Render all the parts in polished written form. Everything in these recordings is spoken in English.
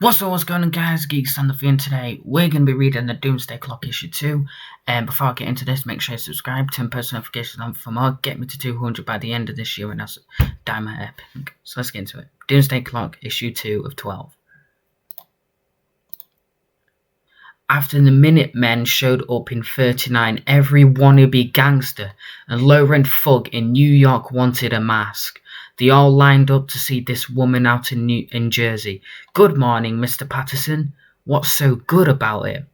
What's going on, guys? Geeks on the Fin. Today we're going to be reading the Doomsday Clock issue 2. And before I get into this, make sure you subscribe, turn post notifications on for more, get me to 200 by the end of this year, and that's Diamond Epic. So let's get into it. Doomsday Clock issue 2 of 12. After the Minutemen showed up in 39, every wannabe gangster and low-rent thug in New York wanted a mask. They all lined up to see this woman out in Jersey. "Good morning, Mr. Patterson. What's so good about it?"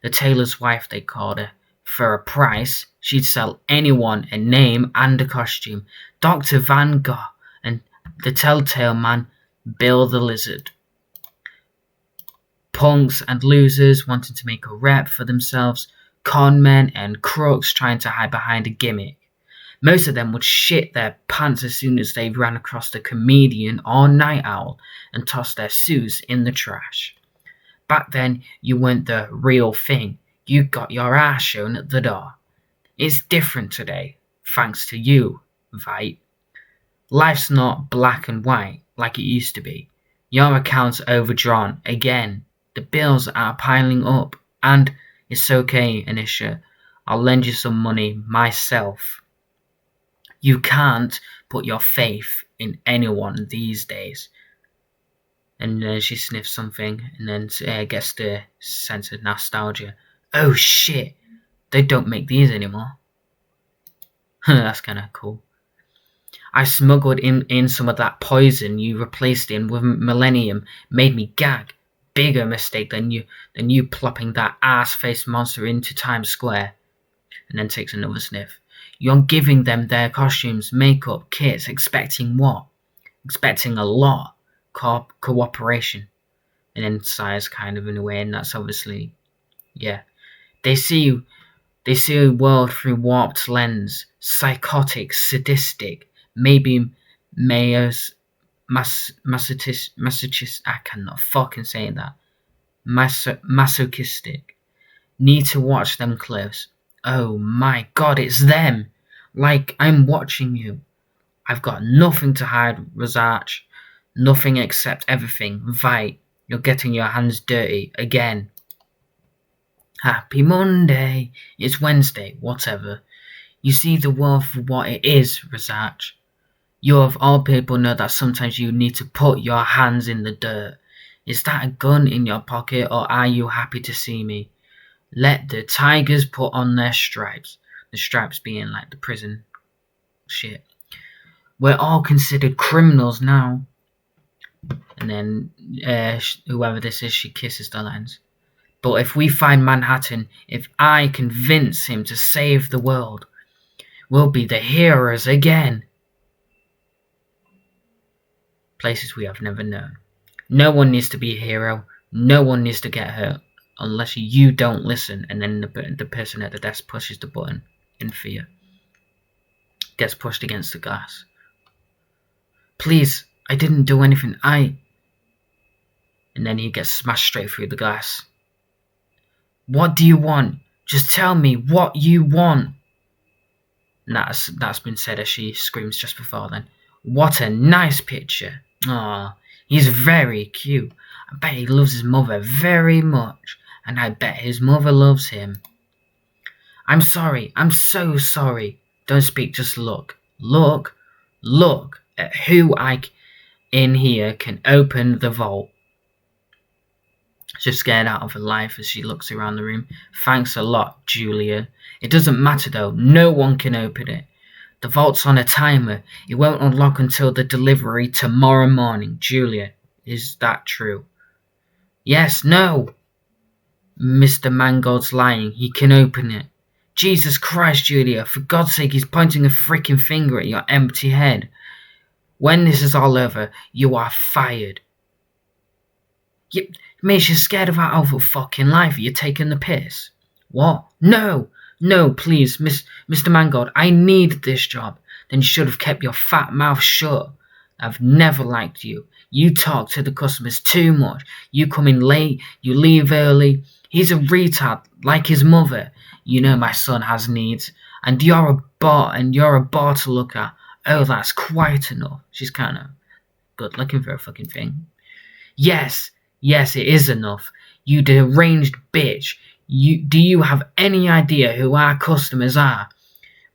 The tailor's wife, they called her. For a price, she'd sell anyone a name and a costume. Dr. Van Gogh and the Telltale Man, Bill the Lizard. Punks and losers wanting to make a rep for themselves, con men and crooks trying to hide behind a gimmick. Most of them would shit their pants as soon as they ran across the comedian or night owl and tossed their suits in the trash. Back then, you weren't the real thing. You got your ass shown at the door. It's different today, thanks to you, Vite. Life's not black and white like it used to be. Your account's overdrawn again. The bills are piling up, and it's okay, Anisha. I'll lend you some money myself. You can't put your faith in anyone these days. And she sniffs something and then gets the sense of nostalgia. Oh shit, they don't make these anymore. That's kind of cool. I smuggled in some of that poison you replaced it with Millennium. Made me gag. Bigger mistake than you plopping that ass-faced monster into Times Square. And then takes another sniff. You're giving them their costumes, makeup, kits, expecting what? Expecting a lot. Cooperation. And then sighs kind of in a way, and that's obviously, yeah. They see a world through warped lens, psychotic, sadistic, maybe mayors, masochist. I cannot fucking say that. Masochistic. Need to watch them close. Oh my god, it's them! Like I'm watching you. I've got nothing to hide, Rorschach. Nothing except everything. Vite, you're getting your hands dirty again. Happy Monday. It's Wednesday, whatever. You see the world for what it is, Rorschach. You of all people know that sometimes you need to put your hands in the dirt. Is that a gun in your pocket, or are you happy to see me? Let the tigers put on their stripes. The stripes being like the prison shit. We're all considered criminals now. And then whoever this is, she kisses the lens. But if we find Manhattan, if I convince him to save the world, we'll be the heroes again. Places we have never known. No one needs to be a hero. No one needs to get hurt. Unless you don't listen, and then the person at the desk pushes the button in fear. Gets pushed against the glass. Please, I didn't do anything. And then he gets smashed straight through the glass. What do you want? Just tell me what you want. And that's been said as she screams just before then. What a nice picture. Aw, he's very cute. I bet he loves his mother very much. And I bet his mother loves him. I'm sorry. I'm so sorry. Don't speak, just look. Look at who in here can open the vault. She's scared out of her life as she looks around the room. Thanks a lot, Julia. It doesn't matter though. No one can open it. The vault's on a timer. It won't unlock until the delivery tomorrow morning. Julia, is that true? Yes, no. Mr. Mangold's lying. He can open it. Jesus Christ, Julia. For God's sake, he's pointing a freaking finger at your empty head. When this is all over, you are fired. It makes you scared of our whole fucking life. Are you taking the piss? What? No, please, Mr. Mangold. I need this job. Then you should have kept your fat mouth shut. I've never liked you. You talk to the customers too much. You come in late. You leave early. He's a retard, like his mother. You know my son has needs. And you're a bore to look at. Oh, that's quite enough. She's kind of good looking for a fucking thing. Yes, Yes, it is enough. You deranged bitch. Do you have any idea who our customers are?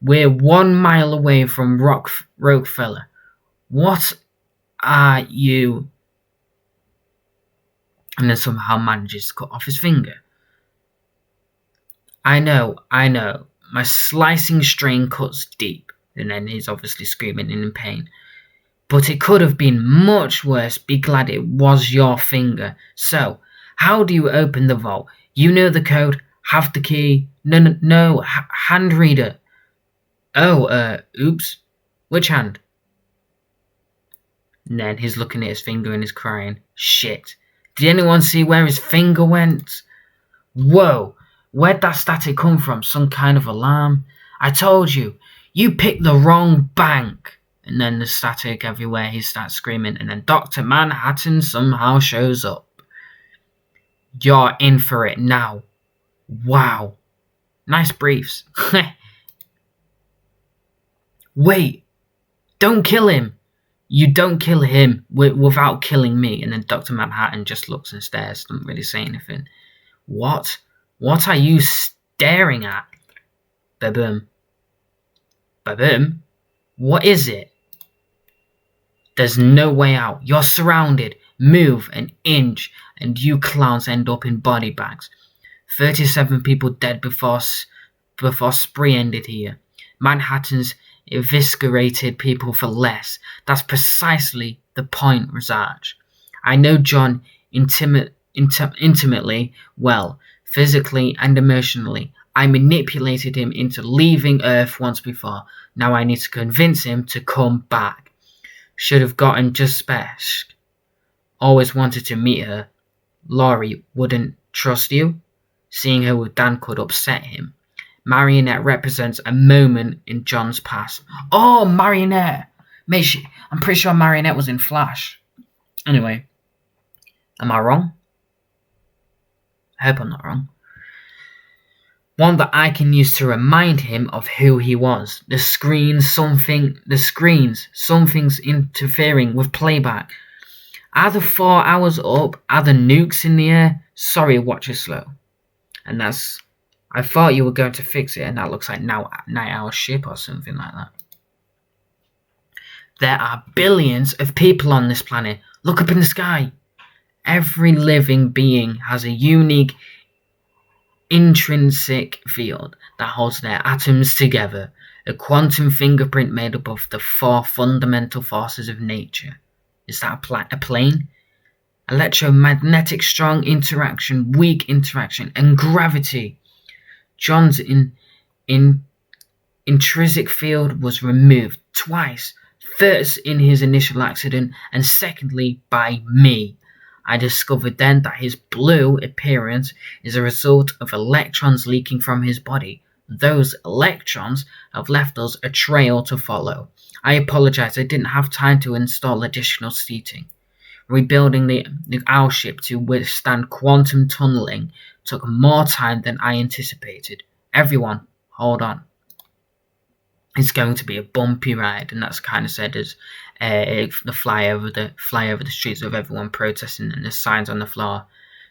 We're 1 mile away from Rockefeller. What are you? And then somehow manages to cut off his finger. I know. My slicing strain cuts deep. And then he's obviously screaming in pain. But it could have been much worse. Be glad it was your finger. So, how do you open the vault? You know the code. Have the key. No. Hand reader. Oh, oops. Which hand? And then he's looking at his finger and he's crying. Shit. Did anyone see where his finger went? Whoa. Where'd that static come from? Some kind of alarm? I told you. You picked the wrong bank. And then there's static everywhere. He starts screaming. And then Dr. Manhattan somehow shows up. You're in for it now. Wow. Nice briefs. Wait. Don't kill him. You don't kill him without killing me. And then Dr. Manhattan just looks and stares. Doesn't really say anything. What? What are you staring at? Ba-boom. Ba-boom? What is it? There's no way out. You're surrounded. Move an inch and you clowns end up in body bags. 37 people dead before spree ended here. Manhattan's eviscerated people for less. That's precisely the point, Rorschach. I know John intimately well, physically and emotionally. I manipulated him into leaving Earth once before. Now I need to convince him to come back. Should have gotten just best. Always wanted to meet her. Laurie wouldn't trust you. Seeing her with Dan could upset him. Marionette represents a moment in John's past. Oh, Marionette! I'm pretty sure Marionette was in Flash. Anyway, am I wrong? I hope I'm not wrong. One that I can use to remind him of who he was. The screens, something's interfering with playback. Are the 4 hours up? Are the nukes in the air? Sorry, watch it slow. And that's... I thought you were going to fix it, and that looks like now Night Owl ship or something like that. There are billions of people on this planet. Look up in the sky. Every living being has a unique intrinsic field that holds their atoms together. A quantum fingerprint made up of the 4 fundamental forces of nature. Is that a plane? Electromagnetic strong interaction, weak interaction, and gravity. John's intrinsic field was removed twice. First in his initial accident, and secondly by me. I discovered then that his blue appearance is a result of electrons leaking from his body. Those electrons have left us a trail to follow. I apologize, I didn't have time to install additional seating. Rebuilding the owl ship to withstand quantum tunneling took more time than I anticipated. Everyone, hold on. It's going to be a bumpy ride, and that's kind of said as the fly over the streets of everyone protesting, and there's signs on the floor.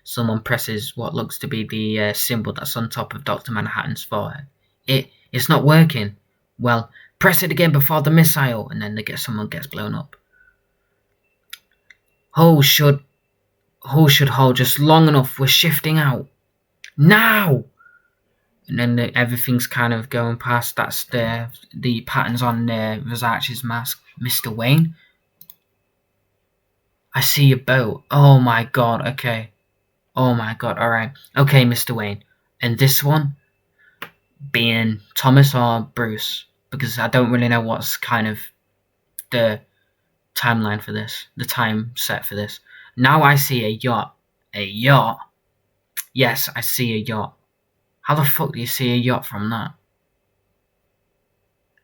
Someone presses what looks to be the symbol that's on top of Dr. Manhattan's forehead. It's not working. Well, press it again before the missile, and then someone gets blown up. Hull should hold just long enough. We're shifting out. Now! And then everything's kind of going past. That's the patterns on Rorschach's mask. Mr. Wayne? I see a boat. Oh my god, okay. Oh my god, alright. Okay, Mr. Wayne. And this one? Being Thomas or Bruce? Because I don't really know what's kind of the timeline for this. The time set for this. Now I see a yacht. A yacht? Yes, I see a yacht. How the fuck do you see a yacht from that?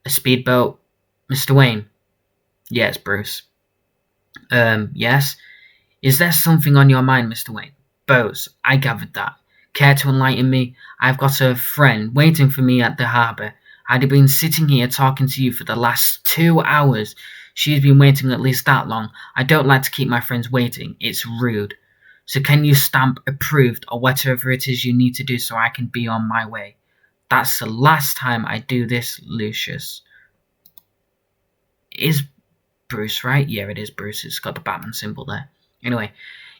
A speedboat? Mr. Wayne? Yes, Bruce. Yes? Is there something on your mind, Mr. Wayne? Boats, I gathered that. Care to enlighten me? I've got a friend waiting for me at the harbour. I'd been sitting here talking to you for the last 2 hours. She's been waiting at least that long. I don't like to keep my friends waiting. It's rude. So can you stamp approved or whatever it is you need to do so I can be on my way? That's the last time I do this, Lucius. Is Bruce right? Yeah, it is Bruce. It's got the Batman symbol there. Anyway,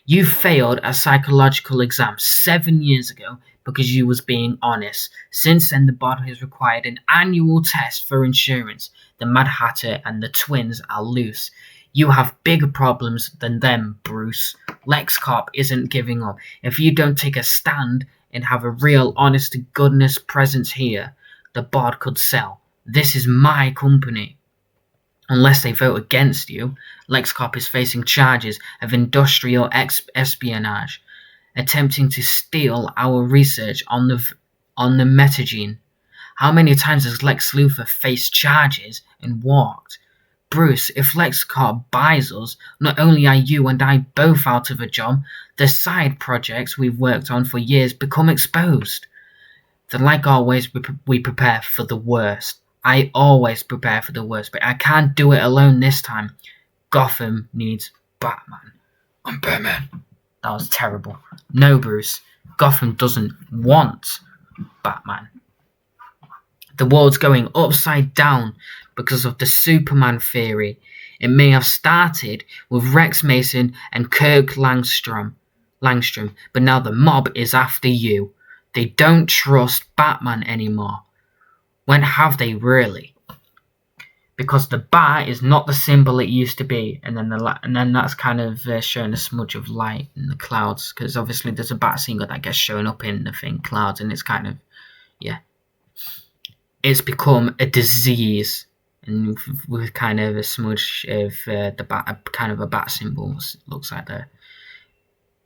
you failed a psychological exam 7 years ago because you was being honest. Since then, the body has required an annual test for insurance. The Mad Hatter and the twins are loose. You have bigger problems than them, Bruce. LexCorp isn't giving up. If you don't take a stand and have a real honest-to-goodness presence here, the bod could sell. This is my company. Unless they vote against you, LexCorp is facing charges of industrial espionage, attempting to steal our research on the metagene. How many times has Lex Luthor faced charges and walked? Bruce, if LexCorp buys us, not only are you and I both out of a job, the side projects we've worked on for years become exposed. Then, like always, we prepare for the worst. I always prepare for the worst, but I can't do it alone this time. Gotham needs Batman. I'm Batman. That was terrible. No, Bruce. Gotham doesn't want Batman. The world's going upside down because of the Superman theory. It may have started with Rex Mason and Kirk Langstrom, but now the mob is after you. They don't trust Batman anymore. When have they really? Because the bat is not the symbol it used to be, and then that's kind of showing a smudge of light in the clouds, because obviously there's a bat symbol that gets shown up in the clouds, and it's kind of, yeah, it's become a disease, and with kind of a smudge of the bat, kind of a bat symbol looks like there.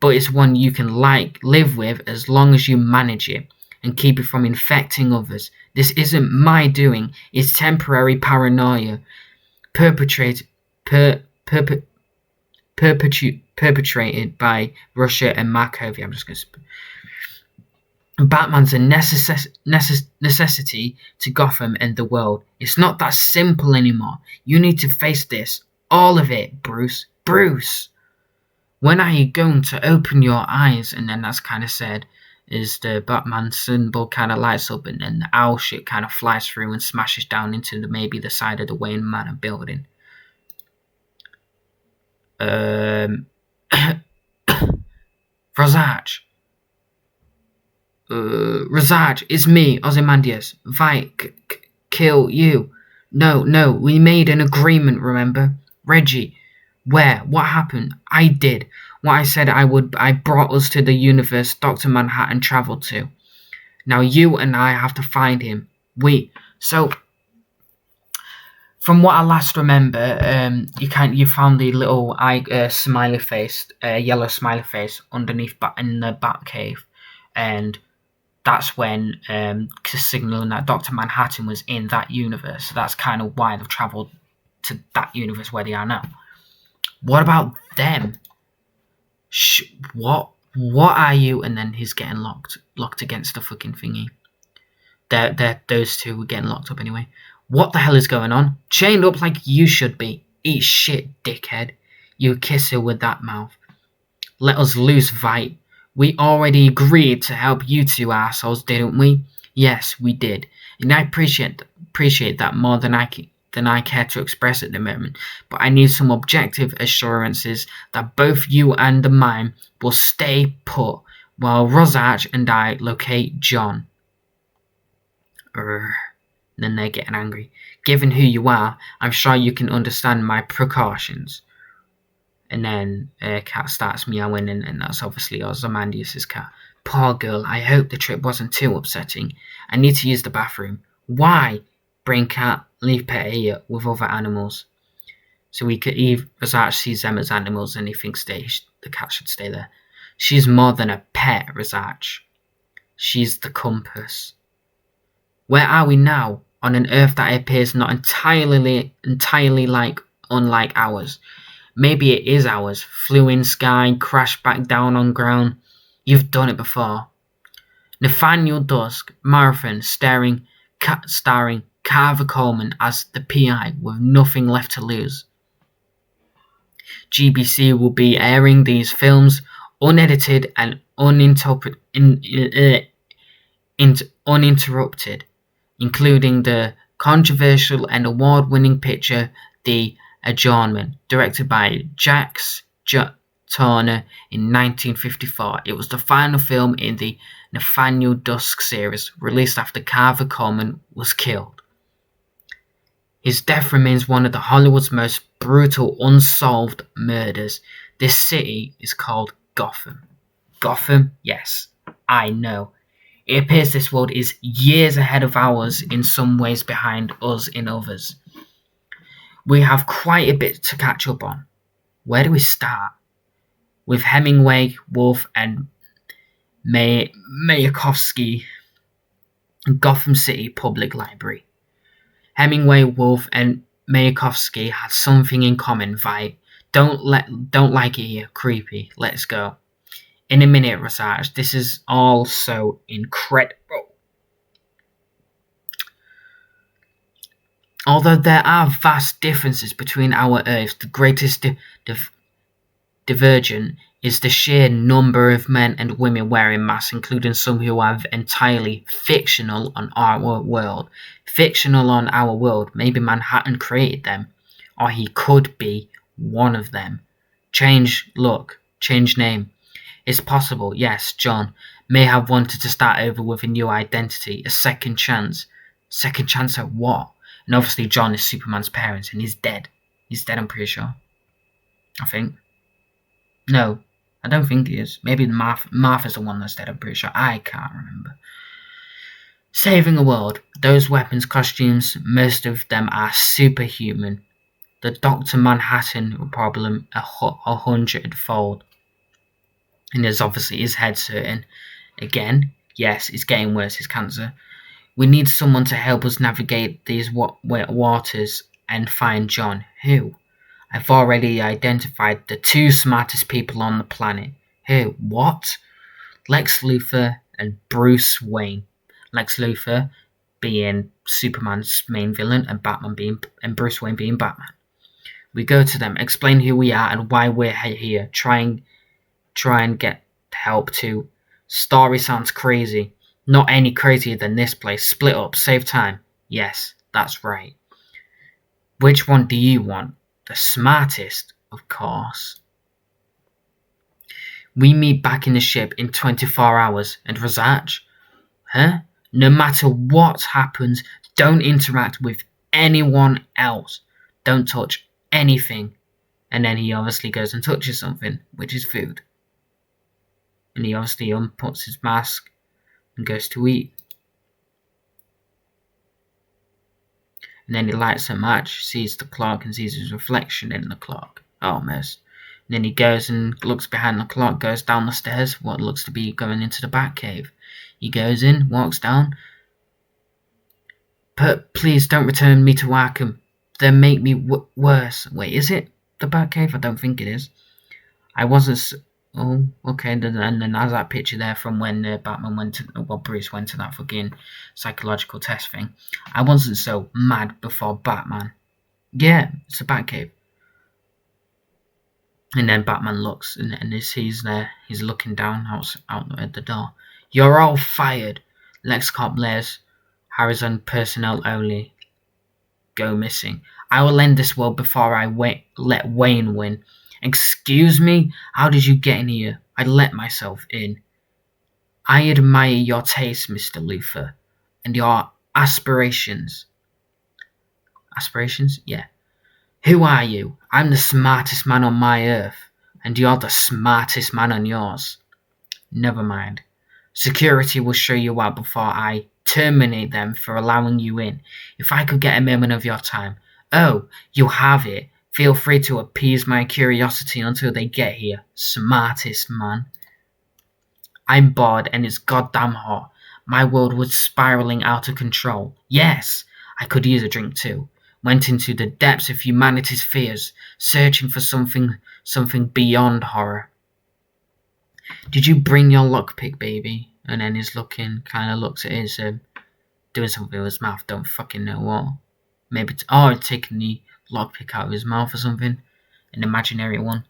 But it's one you can live with as long as you manage it and keep it from infecting others. This isn't my doing. It's temporary paranoia perpetrated by Russia and Markovia. I'm just going to... Batman's a necessity to Gotham and the world. It's not that simple anymore. You need to face this. All of it, Bruce. Bruce! When are you going to open your eyes? And then that's kind of said... is the Batman symbol kind of lights up, and then the owl shit kind of flies through and smashes down into maybe the side of the Wayne Manor building. Rorschach. Rorschach, it's me, Ozymandias. Fight, kill you. No, we made an agreement, remember? Reggie, where? What happened? I did. What I said I would. I brought us to the universe Dr. Manhattan traveled to. Now you and I have to find him. So, from what I last remember, you found the little smiley face, yellow smiley face underneath in the Batcave, and that's when signaling that Dr. Manhattan was in that universe. So that's kind of why they've travelled to that universe where they are now. What about them? What are you? And then he's getting locked against the fucking thingy. Those two were getting locked up anyway. What the hell is going on? Chained up like you should be. Eat shit, dickhead. You kiss her with that mouth. Let us loose, Vite. We already agreed to help you two assholes, didn't we? Yes, we did. And I appreciate that more than I care to express at the moment, but I need some objective assurances that both you and the mime will stay put while Rorschach and I locate John. Then they're getting angry. Given who you are, I'm sure you can understand my precautions. And then Cat starts meowing, and that's obviously Ozymandias' cat. Poor girl, I hope the trip wasn't too upsetting. I need to use the bathroom. Why? Bring Cat, leave Pet here with other animals. So Rorschach sees them as animals, and he thinks the cat should stay there. She's more than a pet, Rorschach. She's the compass. Where are we now? On an Earth that appears not entirely unlike ours. Maybe it is ours. Flew in sky, crashed back down on ground. You've done it before. Nathaniel Dusk, Marathon, starring Carver Coleman as the PI with nothing left to lose. GBC will be airing these films unedited and uninterrupted, including the controversial and award-winning picture The Adjournment, directed by Jacques Turner in 1954. It was the final film in the Nathaniel Dusk series, released after Carver Coleman was killed. His death remains one of the Hollywood's most brutal unsolved murders. This city is called Gotham. Gotham? Yes, I know. It appears this world is years ahead of ours, in some ways behind us in others. We have quite a bit to catch up on. Where do we start? With Hemingway, Wolfe, and Mayakovsky, Gotham City Public Library. Hemingway, Wolfe, and Mayakovsky had something in common. Don't like it here. Creepy. Let's go. In a minute, Rorschach. This is all so incredible. Although there are vast differences between our Earths, the greatest divergence is the sheer number of men and women wearing masks, including some who are entirely fictional on our world. Fictional on our world. Maybe Manhattan created them, or he could be one of them. Change look, change name. It's possible, yes, John may have wanted to start over with a new identity, a second chance. Second chance at what? And obviously John is Superman's parents, and he's dead. He's dead, I'm pretty sure. I think. No, I don't think he is. Maybe Martha's the one that's dead, I'm pretty sure. I can't remember. Saving the world. Those weapons, costumes, most of them are superhuman. The Dr. Manhattan problem 100-fold. And there's obviously his head hurting. Again, yes, it's getting worse, his cancer. We need someone to help us navigate these wet waters and find John. Who? I've already identified the two smartest people on the planet. Who? What? Lex Luthor and Bruce Wayne. Lex Luthor being Superman's main villain, and Bruce Wayne being Batman. We go to them, explain who we are and why we're here. Try and get help too. Story sounds crazy. Not any crazier than this place. Split up, save time. Yes, that's right. Which one do you want? The smartest, of course. We meet back in the ship in 24 hours. And Rorschach? Huh? No matter what happens, don't interact with anyone else. Don't touch anything. And then he obviously goes and touches something, which is food. And he obviously unputs his mask and goes to eat. And then he lights a match, sees the clock, and sees his reflection in the clock. Almost. And then he goes and looks behind the clock, goes down the stairs, what looks to be going into the Batcave. He goes in, walks down. But please don't return me to Arkham. They'll make me worse. Wait, is it the Batcave? I don't think it is. I wasn't... Oh, okay, and then there's that picture there from when Bruce went to that fucking psychological test thing. I wasn't so mad before Batman. Yeah, it's a Batcave. And then Batman looks, and he's there. He's looking down out at the door. You're all fired. Lex Corp Layers. Horizon personnel only. Go missing. I will end this world before I let Wayne win. Excuse me? How did you get in here? I let myself in. I admire your taste, Mr. Luthor, and your aspirations. Aspirations? Yeah. Who are you? I'm the smartest man on my Earth, and you're the smartest man on yours. Never mind. Security will show you out before I terminate them for allowing you in. If I could get a moment of your time. Oh, you have it. Feel free to appease my curiosity until they get here. Smartest man. I'm bored and it's goddamn hot. My world was spiraling out of control. Yes, I could use a drink too. Went into the depths of humanity's fears, searching for something beyond horror. Did you bring your lockpick, baby? And then he's looks at his, doing something with his mouth, don't fucking know what. Maybe taking the lockpick out of his mouth or something. An imaginary one.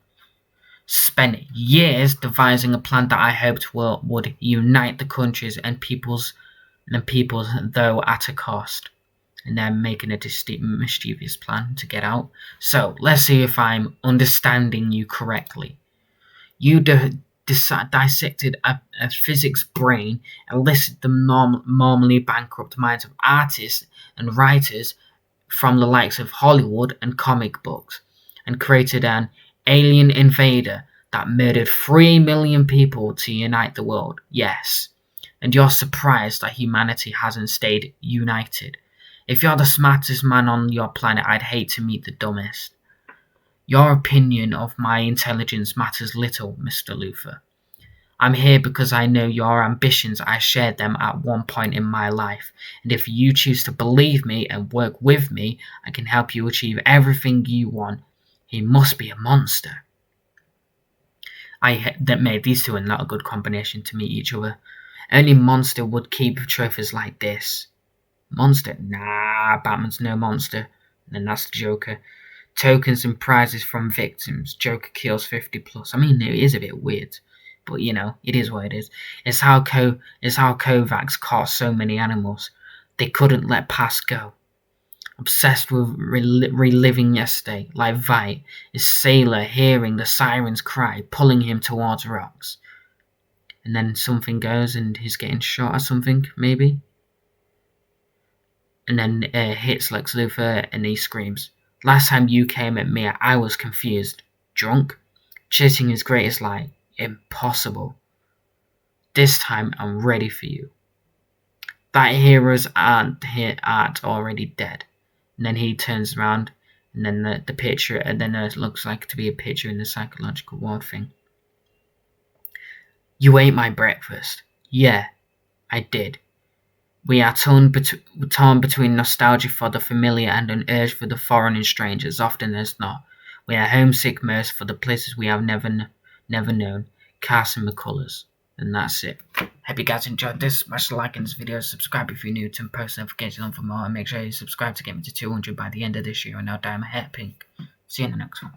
spent years devising a plan that I hoped would unite the countries and peoples, though at a cost. And then making a mischievous plan to get out. So let's see if I'm understanding you correctly. You dissected a physics brain and listed the normally bankrupt minds of artists and writers from the likes of Hollywood and comic books, and created an alien invader that murdered 3 million people to unite the world. Yes. And you're surprised that humanity hasn't stayed united. If you're the smartest man on your planet, I'd hate to meet the dumbest. Your opinion of my intelligence matters little, Mr. Luther. I'm here because I know your ambitions. I shared them at one point in my life, and if you choose to believe me and work with me, I can help you achieve everything you want. He must be a monster. That made these two are not a good combination to meet each other. Only monster would keep trophies like this. Monster? Nah, Batman's no monster. And that's the Joker. Tokens and prizes from victims. Joker kills 50 plus. I mean, it is a bit weird, but you know, it is what it is. It's how Kovacs caught so many animals. They couldn't let past go. Obsessed with reliving yesterday, like Vite, his sailor hearing the sirens cry, pulling him towards rocks. And then something goes and he's getting shot or something, maybe? And then hits Lex Luthor and he screams, "Last time you came at me, I was confused. Drunk? Chasing his greatest lie. Impossible. This time I'm ready for you. That heroes aren't already dead." And then he turns around and then the picture, and then it looks like to be a picture in the psychological ward thing. "You ate my breakfast." "Yeah, I did. We are torn between nostalgia for the familiar and an urge for the foreign and strange, as often as not. We are homesick most for the places we have never known. Carson McCullers." And that's it. Hope you guys enjoyed this. Smash the like in this video, subscribe if you're new, turn post notifications on for more, and make sure you subscribe to get me to 200 by the end of this year, and I'll dye my hair pink. See you in the next one.